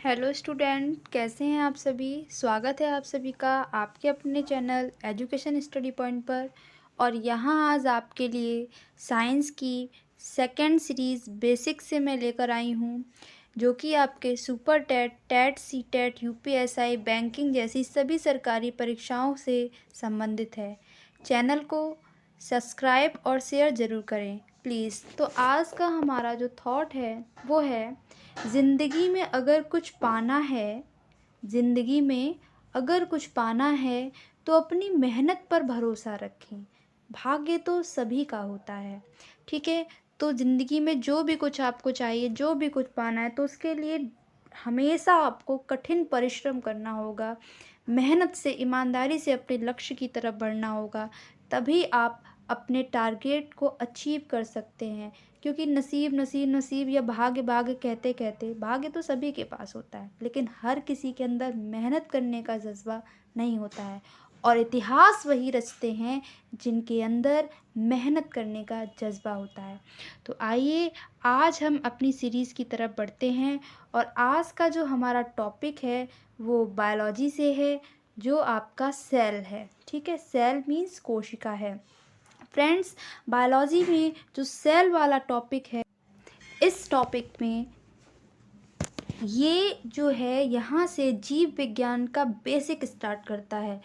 Hello student, कैसे हैं आप सभी। स्वागत है आप सभी का आपके अपने चैनल एजुकेशन स्टडी पॉइंट पर। और यहाँ आज आपके लिए साइंस की सेकंड सीरीज़ बेसिक से मैं लेकर आई हूँ, जो कि आपके super TET, TET, C TET, UPSI, banking जैसी सभी सरकारी परीक्षाओं से संबंधित है। चैनल को सब्सक्राइब और शेयर ज़रूर करें प्लीज़। तो आज का हमारा जो थॉट है वो है, ज़िंदगी में अगर कुछ पाना है, ज़िंदगी में अगर कुछ पाना है तो अपनी मेहनत पर भरोसा रखें। भाग्य तो सभी का होता है, ठीक है। तो ज़िंदगी में जो भी कुछ आपको चाहिए, जो भी कुछ पाना है, तो उसके लिए हमेशा आपको कठिन परिश्रम करना होगा, मेहनत से, ईमानदारी से अपने लक्ष्य की तरफ बढ़ना होगा। तभी आप अपने टारगेट को अचीव कर सकते हैं। क्योंकि नसीब नसीब नसीब या भाग्य भाग्य कहते कहते भाग्य तो सभी के पास होता है, लेकिन हर किसी के अंदर मेहनत करने का जज्बा नहीं होता है। और इतिहास वही रचते हैं जिनके अंदर मेहनत करने का जज्बा होता है। तो आइए आज हम अपनी सीरीज़ की तरफ बढ़ते हैं। और आज का जो हमारा टॉपिक है वो बायोलॉजी से है, जो आपका सेल है, ठीक है। सेल मीन्स कोशिका है। फ्रेंड्स, बायोलॉजी में जो सेल वाला टॉपिक है, इस टॉपिक में ये जो है यहाँ से जीव विज्ञान का बेसिक स्टार्ट करता है।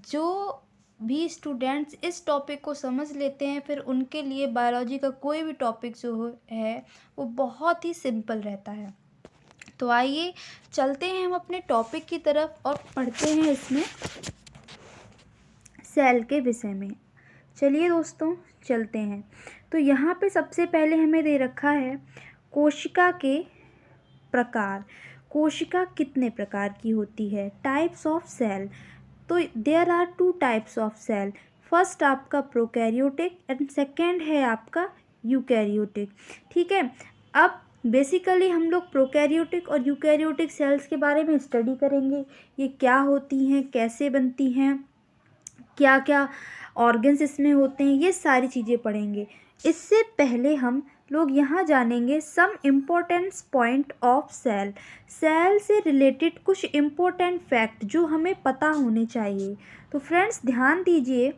जो भी स्टूडेंट्स इस टॉपिक को समझ लेते हैं, फिर उनके लिए बायोलॉजी का कोई भी टॉपिक है वो बहुत ही सिंपल रहता है। तो आइए चलते हैं हम अपने टॉपिक की तरफ और पढ़ते हैं इसमें सेल के विषय में। चलिए दोस्तों चलते हैं। तो यहाँ पे सबसे पहले हमें दे रखा है कोशिका के प्रकार। कोशिका कितने प्रकार की होती है, टाइप्स ऑफ सेल। तो there are two types of cell. First आपका प्रोकैरियोटिक एंड सेकेंड है आपका यूकैरियोटिक, ठीक है। अब बेसिकली हम लोग प्रोकैरियोटिक और यूकैरियोटिक सेल्स के बारे में स्टडी करेंगे। ये क्या होती हैं, कैसे बनती हैं, क्या क्या ऑर्गन्स इसमें होते हैं, ये सारी चीज़ें पढ़ेंगे। इससे पहले हम लोग यहाँ जानेंगे some importance point of cell. Cell से रिलेटेड कुछ इम्पोर्टेंट फैक्ट जो हमें पता होने चाहिए। तो फ्रेंड्स ध्यान दीजिए,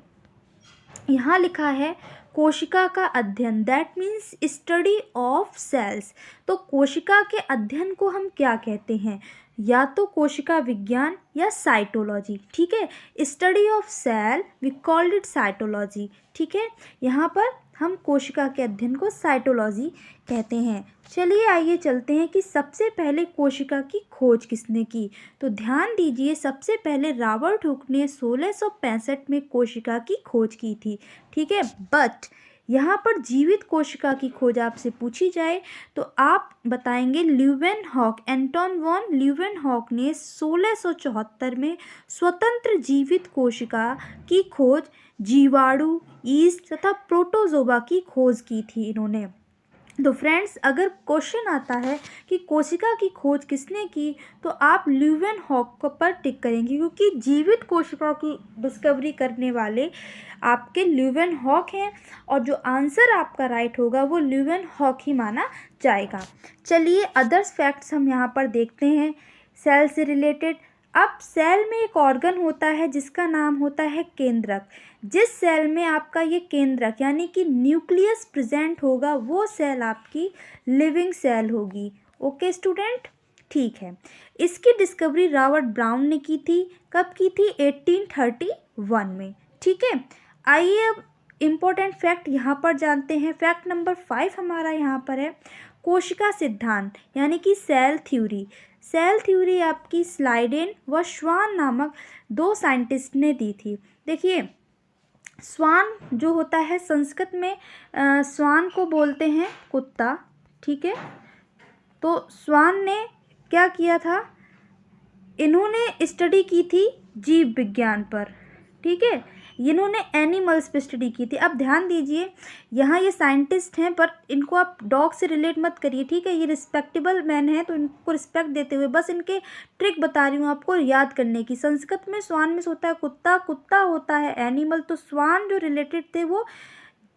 यहाँ लिखा है कोशिका का अध्ययन, that means study of cells. तो कोशिका के अध्ययन को हम क्या कहते हैं, या तो कोशिका विज्ञान या साइटोलॉजी, ठीक है। Study of cell we called it cytology, ठीक है। यहाँ पर हम कोशिका के अध्ययन को साइटोलॉजी कहते हैं। चलिए आइए चलते हैं कि सबसे पहले कोशिका की खोज किसने की। तो ध्यान दीजिए, सबसे पहले रॉबर्ट हुक ने 1665 में कोशिका की खोज की थी, ठीक है। बट यहाँ पर जीवित कोशिका की खोज आपसे पूछी जाए तो आप बताएंगे ल्यूवेनहॉक, एंटोन वॉन ल्यूवेनहॉक ने 1674 में स्वतंत्र जीवित कोशिका की खोज, जीवाणु, यीस्ट तथा प्रोटोजोआ की खोज की थी इन्होंने। तो फ्रेंड्स, अगर क्वेश्चन आता है कि कोशिका की खोज किसने की, तो आप ल्यूवेनहॉक पर टिक करेंगे, क्योंकि जीवित कोशिका की डिस्कवरी करने वाले आपके ल्यूवेनहॉक हैं। और जो आंसर आपका राइट होगा वो ल्यूवेनहॉक ही माना जाएगा। चलिए अदर्स फैक्ट्स हम यहाँ पर देखते हैं सेल से रिलेटेड। अब सेल में एक ऑर्गन होता है जिसका नाम होता है केंद्रक। जिस सेल में आपका ये केंद्रक यानी कि न्यूक्लियस प्रेजेंट होगा, वो सेल आपकी लिविंग सेल होगी। ओके स्टूडेंट, ठीक है। इसकी डिस्कवरी रॉबर्ट ब्राउन ने की थी। कब की थी, 1831 में, ठीक है। आइए अब इम्पोर्टेंट फैक्ट यहाँ पर जानते हैं। फैक्ट नंबर 5 हमारा यहाँ पर है कोशिका सिद्धांत यानी कि सेल थ्योरी। सेल थ्योरी आपकी स्लाइडेन व श्वान नामक दो साइंटिस्ट ने दी थी। देखिए, स्वान जो होता है संस्कृत में स्वान को बोलते हैं कुत्ता, ठीक है। तो स्वान ने क्या किया था, इन्होंने स्टडी की थी जीव विज्ञान पर, ठीक है। इन्होंने एनिमल्स पे स्टडी की थी। अब ध्यान दीजिए, यहाँ ये साइंटिस्ट हैं पर इनको आप डॉग से रिलेट मत करिए, ठीक है। ये रिस्पेक्टेबल मैन है तो इनको रिस्पेक्ट देते हुए बस इनके ट्रिक बता रही हूँ आपको याद करने की। संस्कृत में स्वान में होता है कुत्ता, कुत्ता होता है एनिमल। तो स्वान जो रिलेटेड थे वो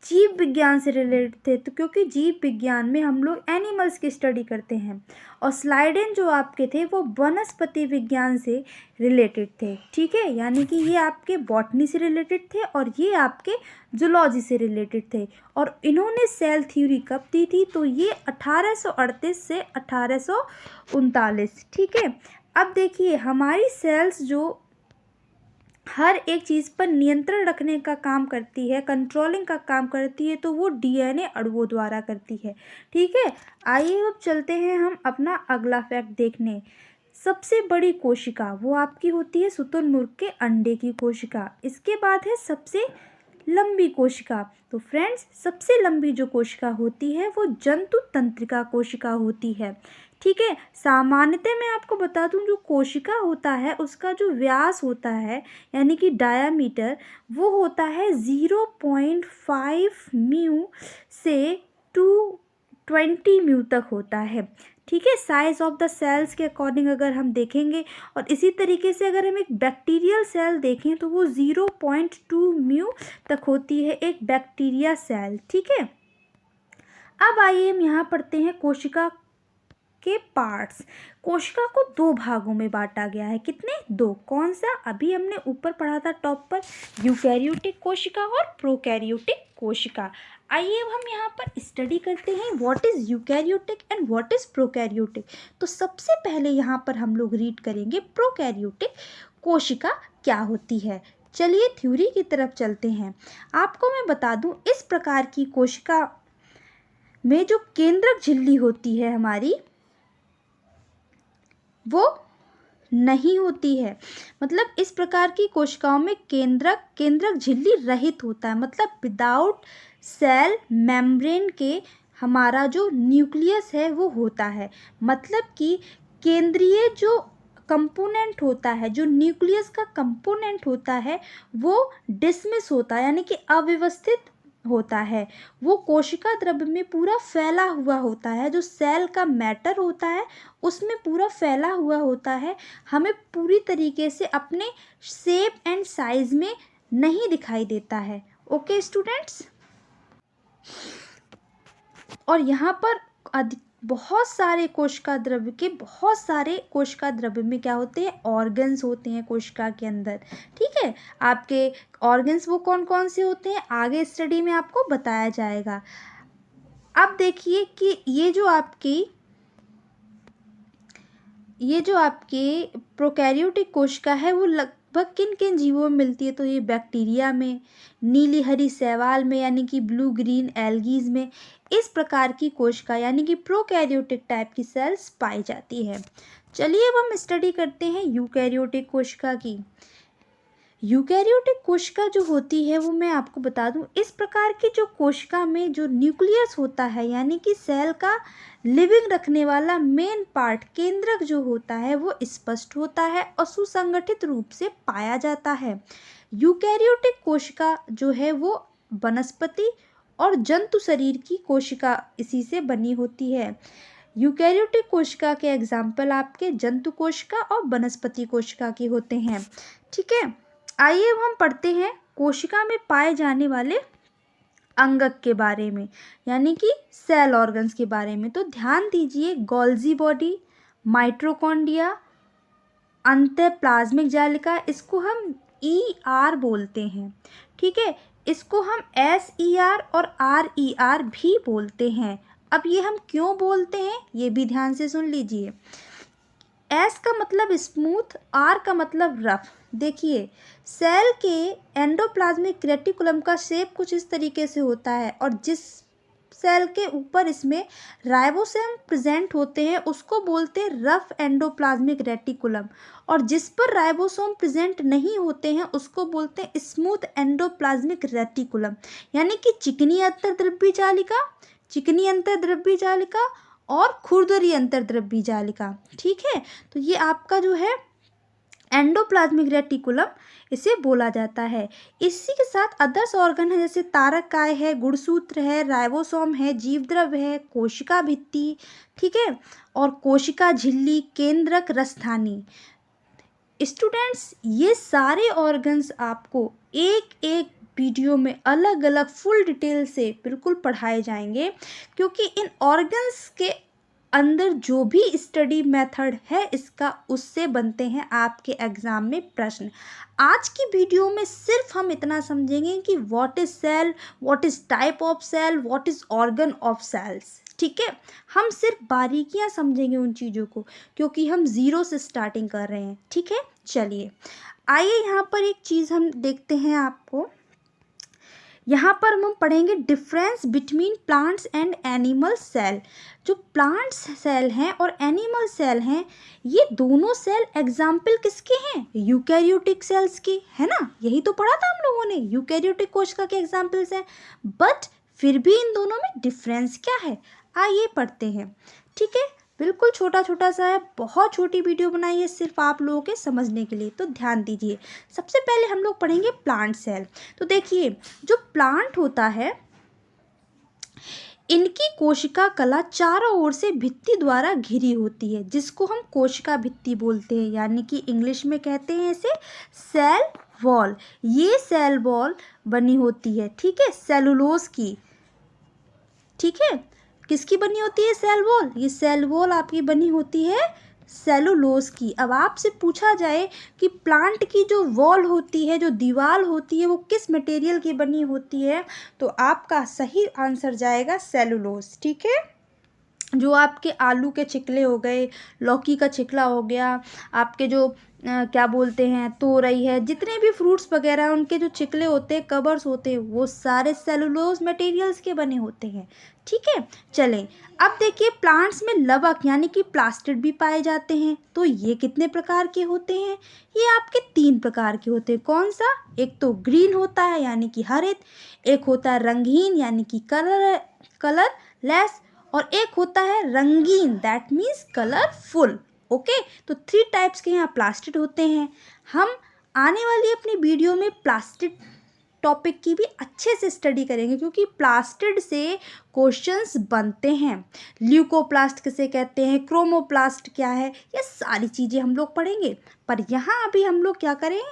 जीव विज्ञान से रिलेटेड थे, तो क्योंकि जीव विज्ञान में हम लोग एनिमल्स की स्टडी करते हैं। और स्लाइडेन जो आपके थे वो वनस्पति विज्ञान से रिलेटेड थे, ठीक है, यानी कि ये आपके बॉटनी से रिलेटेड थे और ये आपके जूलॉजी से रिलेटेड थे। और इन्होंने सेल थ्योरी कब दी थी, तो ये 1838 से 1839, ठीक है। अब देखिए हमारी सेल्स जो हर एक चीज़ पर नियंत्रण रखने का काम करती है, कंट्रोलिंग का काम करती है, तो वो डीएनए अणुओं द्वारा करती है, ठीक है। आइए अब चलते हैं हम अपना अगला फैक्ट देखने। सबसे बड़ी कोशिका वो आपकी होती है शुतुरमुर्ग के अंडे की कोशिका। इसके बाद है सबसे लंबी कोशिका। तो फ्रेंड्स, सबसे लंबी जो कोशिका होती है वो जंतु तंत्रिका कोशिका होती है, ठीक है। सामान्यतः मैं आपको बता दूं, जो कोशिका होता है उसका जो व्यास होता है यानी कि डायामीटर, वो होता है 0.5 म्यू से 220 म्यू तक होता है, ठीक है। साइज ऑफ द सेल्स के अकॉर्डिंग अगर हम देखेंगे, और इसी तरीके से अगर हम एक बैक्टीरियल सेल देखें तो वो 0.2 म्यू तक होती है एक बैक्टीरिया सेल, ठीक है। अब आइए हम यहाँ पढ़ते हैं कोशिका के पार्ट्स। कोशिका को दो भागों में बांटा गया है। कितने? दो। कौन सा? अभी हमने ऊपर पढ़ा था टॉप पर, यूकैरियोटिक कोशिका और प्रोकैरियोटिक कोशिका। आइए अब हम यहाँ पर स्टडी करते हैं what is eukaryotic and what is prokaryotic. तो सबसे पहले यहाँ पर हम लोग रीड करेंगे प्रोकैरियोटिक कोशिका क्या होती है। चलिए थ्योरी की तरफ चलते हैं। आपको मैं बता दूं, इस प्रकार की कोशिका में जो केंद्रक झिल्ली होती है हमारी, वो नहीं होती है। मतलब इस प्रकार की कोशिकाओं में केंद्रक झिल्ली रहित होता है, मतलब विदाउट सेल मेम्ब्रेन के हमारा जो न्यूक्लियस है वो होता है। मतलब कि केंद्रीय जो कंपोनेंट होता है, जो न्यूक्लियस का कंपोनेंट होता है, वो डिसमिस होता है, यानी कि अव्यवस्थित होता है। वो कोशिका द्रव्य में पूरा फैला हुआ होता है। जो सेल का मैटर होता है उसमें पूरा फैला हुआ होता है, हमें पूरी तरीके से अपने शेप एंड साइज में नहीं दिखाई देता है। ओके स्टूडेंट्स, और यहाँ पर बहुत सारे कोशिका द्रव्य में क्या होते हैं, ऑर्गन्स होते हैं कोशिका के अंदर, ठीक है। आपके ऑर्गन्स वो कौन कौन से होते हैं आगे स्टडी में आपको बताया जाएगा। अब देखिए कि ये जो आपके प्रोकैरियोटिक कोशिका है वो लगभग किन किन जीवों में मिलती है। तो ये बैक्टीरिया में, नीली हरी शैवाल में यानी कि ब्लू ग्रीन एल्गीज में, इस प्रकार की कोशिका यानी कि प्रोकैरियोटिक टाइप की सेल्स पाई जाती है। चलिए अब हम स्टडी करते हैं यूकैरियोटिक कोशिका की। यूकैरियोटिक कोशिका जो होती है वो मैं आपको बता दूं, इस प्रकार की जो कोशिका में जो न्यूक्लियस होता है यानी कि सेल का लिविंग रखने वाला मेन पार्ट, केंद्रक जो होता है, वो स्पष्ट होता है और सुसंगठित रूप से पाया जाता है। यूकैरियोटिक कोशिका जो है वो वनस्पति और जंतु शरीर की कोशिका इसी से बनी होती है। यूकैरियोटिक कोशिका के एग्जाम्पल आपके जंतु कोशिका और वनस्पति कोशिका की होते हैं, ठीक है। आइए अब हम पढ़ते हैं कोशिका में पाए जाने वाले अंगक के बारे में, यानी कि सेल ऑर्गन्स के बारे में। तो ध्यान दीजिए, गोल्जी बॉडी, माइटोकॉन्ड्रिया, अंतःप्लाज्मिक जालिका, इसको हम ER बोलते हैं, ठीक है। इसको हम SER और RER भी बोलते हैं। अब ये हम क्यों बोलते हैं ये भी ध्यान से सुन लीजिए। S का मतलब स्मूथ, R का मतलब रफ। देखिए, सेल के एंडोप्लाज्मिक रेटिकुलम का शेप कुछ इस तरीके से होता है, और जिस सेल के ऊपर इसमें राइबोसोम प्रेजेंट होते हैं उसको बोलते हैं रफ एंडोप्लाज्मिक रेटिकुलम, और जिस पर राइबोसोम प्रेजेंट नहीं होते हैं उसको बोलते हैं स्मूथ एंडोप्लाज्मिक रेटिकुलम, यानी कि चिकनी अंतर्द्रव्य जालिका और खुरदरी अंतर्द्रव्य जालिका, ठीक है। तो ये आपका जो है एंडोप्लाज्मिक रेटिकुलम इसे बोला जाता है। इसी के साथ अदर्स ऑर्गन है, जैसे तारकाय है, गुणसूत्र है, राइबोसोम है, जीवद्रव्य है, कोशिका भित्ति, ठीक है, और कोशिका झिल्ली, केंद्रक, रसधानी। स्टूडेंट्स, ये सारे ऑर्गन्स आपको एक एक वीडियो में अलग अलग फुल डिटेल से बिल्कुल पढ़ाए जाएंगे, क्योंकि इन ऑर्गन्स के अंदर जो भी स्टडी मेथड है इसका, उससे बनते हैं आपके एग्जाम में प्रश्न। आज की वीडियो में सिर्फ हम इतना समझेंगे कि what is cell, what is type of cell, what is organ of cells. ठीक है, हम सिर्फ बारीकियां समझेंगे उन चीज़ों को, क्योंकि हम ज़ीरो से स्टार्टिंग कर रहे हैं। ठीक है, चलिए आइए यहाँ पर एक चीज़ हम देखते हैं। आपको यहाँ पर हम पढ़ेंगे difference between plants and animal cell. जो प्लांट्स सेल हैं और एनिमल सेल हैं, ये दोनों सेल एग्जाम्पल किसके हैं? यूकैरियोटिक सेल्स की, है ना? यही तो पढ़ा था हम लोगों ने, यूकैरियोटिक कोशिका के एग्जाम्पल्स हैं। बट फिर भी इन दोनों में डिफरेंस क्या है, आइए पढ़ते हैं। ठीक है, बिल्कुल छोटा छोटा सा है, बहुत छोटी वीडियो बनाई है सिर्फ आप लोगों के समझने के लिए, तो ध्यान दीजिए। सबसे पहले हम लोग पढ़ेंगे प्लांट सेल। तो देखिए, जो प्लांट होता है, इनकी कोशिका कला चारों ओर से भित्ति द्वारा घिरी होती है, जिसको हम कोशिका भित्ति बोलते हैं, यानी कि इंग्लिश में कहते हैं इसे सेल वॉल। ये सेल वॉल बनी होती है, ठीक है, सेलुलोज की। ठीक है, किसकी बनी होती है सेल वॉल? ये सेल वॉल आपकी बनी होती है सेलुलोज की। अब आपसे पूछा जाए कि प्लांट की जो वॉल होती है, जो दीवार होती है, वो किस मटेरियल की बनी होती है, तो आपका सही आंसर जाएगा सेलुलोज। ठीक है, जो आपके आलू के छिकले हो गए, लौकी का छिकला हो गया, आपके जो क्या बोलते हैं तोरई है, जितने भी फ्रूट्स वगैरह उनके जो छिकले होते हैं, कवर्स होते हैं, वो सारे सेलुलोज मटेरियल्स के बने होते हैं। ठीक है, चलें अब देखिए, प्लांट्स में लवक यानी कि प्लास्टिड भी पाए जाते हैं। तो ये कितने प्रकार के होते हैं? ये आपके 3 प्रकार के होते हैं। कौन सा? एक तो ग्रीन होता है यानी कि हरित, एक होता है रंगीन यानी कि कलरलेस, और एक होता है रंगीन, दैट मीन्स कलरफुल। ओके, तो 3 टाइप्स के यहाँ प्लास्टिड होते हैं। हम आने वाली अपनी वीडियो में प्लास्टिड टॉपिक की भी अच्छे से स्टडी करेंगे, क्योंकि प्लास्टिड से क्वेश्चंस बनते हैं। ल्यूकोप्लास्ट किसे कहते हैं, क्रोमोप्लास्ट क्या है, ये सारी चीज़ें हम लोग पढ़ेंगे। पर यहाँ अभी हम लोग क्या करें,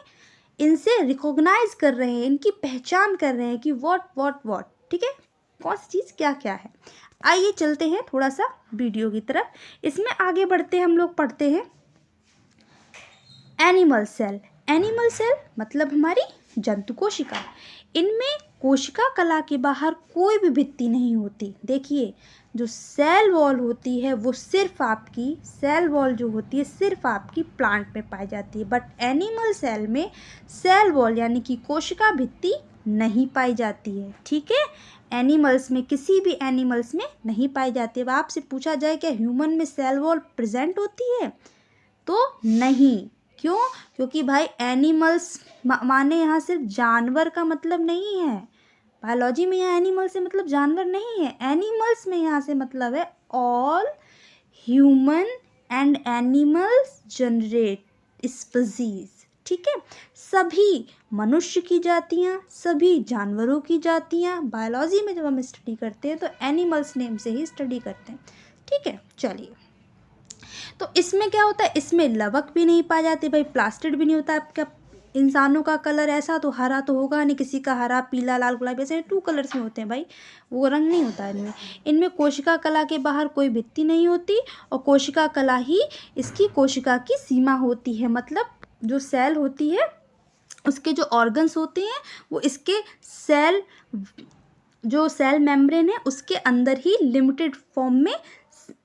इनसे रिकॉग्नाइज कर रहे हैं, इनकी पहचान कर रहे हैं कि व्हाट। ठीक है, कौन सी चीज़ क्या क्या है। आइए चलते हैं थोड़ा सा वीडियो की तरफ। इसमें आगे बढ़ते हैं, हम लोग पढ़ते हैं एनिमल सेल। एनिमल सेल मतलब हमारी जंतु कोशिका। इनमें कोशिका कला के बाहर कोई भी भित्ति नहीं होती। देखिए, जो सेल वॉल होती है वो सिर्फ आपकी सेल वॉल जो होती है सिर्फ आपकी प्लांट में पाई जाती है, बट एनिमल सेल में सेल वॉल यानी कि कोशिका भित्ति नहीं पाई जाती है। ठीक है, एनिमल्स में, किसी भी एनिमल्स में नहीं पाई जाती है। अब आपसे पूछा जाए क्या ह्यूमन में सेल वॉल प्रेजेंट होती है, तो नहीं। क्यों? क्योंकि भाई एनिमल्स माने यहाँ सिर्फ जानवर का मतलब नहीं है। बायोलॉजी में यहाँ एनिमल से मतलब जानवर नहीं है। एनिमल्स में यहाँ से मतलब है all human and animals generate species. ठीक है, सभी मनुष्य की जातियाँ, सभी जानवरों की जातियाँ। बायोलॉजी में जब हम स्टडी करते हैं तो एनिमल्स नेम से ही स्टडी करते हैं। ठीक है, चलिए, तो इसमें क्या होता है, इसमें लवक भी नहीं पाए जाते भाई, प्लास्टिड भी नहीं होता। आपका इंसानों का कलर ऐसा तो हरा तो होगा नहीं, किसी का हरा, पीला, लाल, गुलाबी, ऐसे 2 कलर्स में होते हैं भाई, वो रंग नहीं होता है इनमें। इनमें कोशिका कला के बाहर कोई भित्ति नहीं होती, और कोशिका कला ही इसकी कोशिका की सीमा होती है। मतलब जो सेल होती है उसके जो ऑर्गन्स होते हैं वो इसके सेल, जो सेल मेम्ब्रेन है उसके अंदर ही लिमिटेड फॉर्म में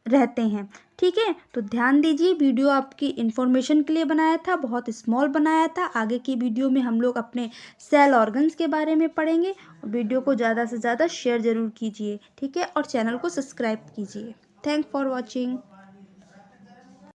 रहते हैं। ठीक है, तो ध्यान दीजिए, वीडियो आपकी इन्फॉर्मेशन के लिए बनाया था, बहुत स्मॉल बनाया था। आगे की वीडियो में हम लोग अपने सेल ऑर्गन्स के बारे में पढ़ेंगे। वीडियो को ज़्यादा से ज़्यादा शेयर ज़रूर कीजिए, ठीक है, और चैनल को सब्सक्राइब कीजिए। Thank for watching.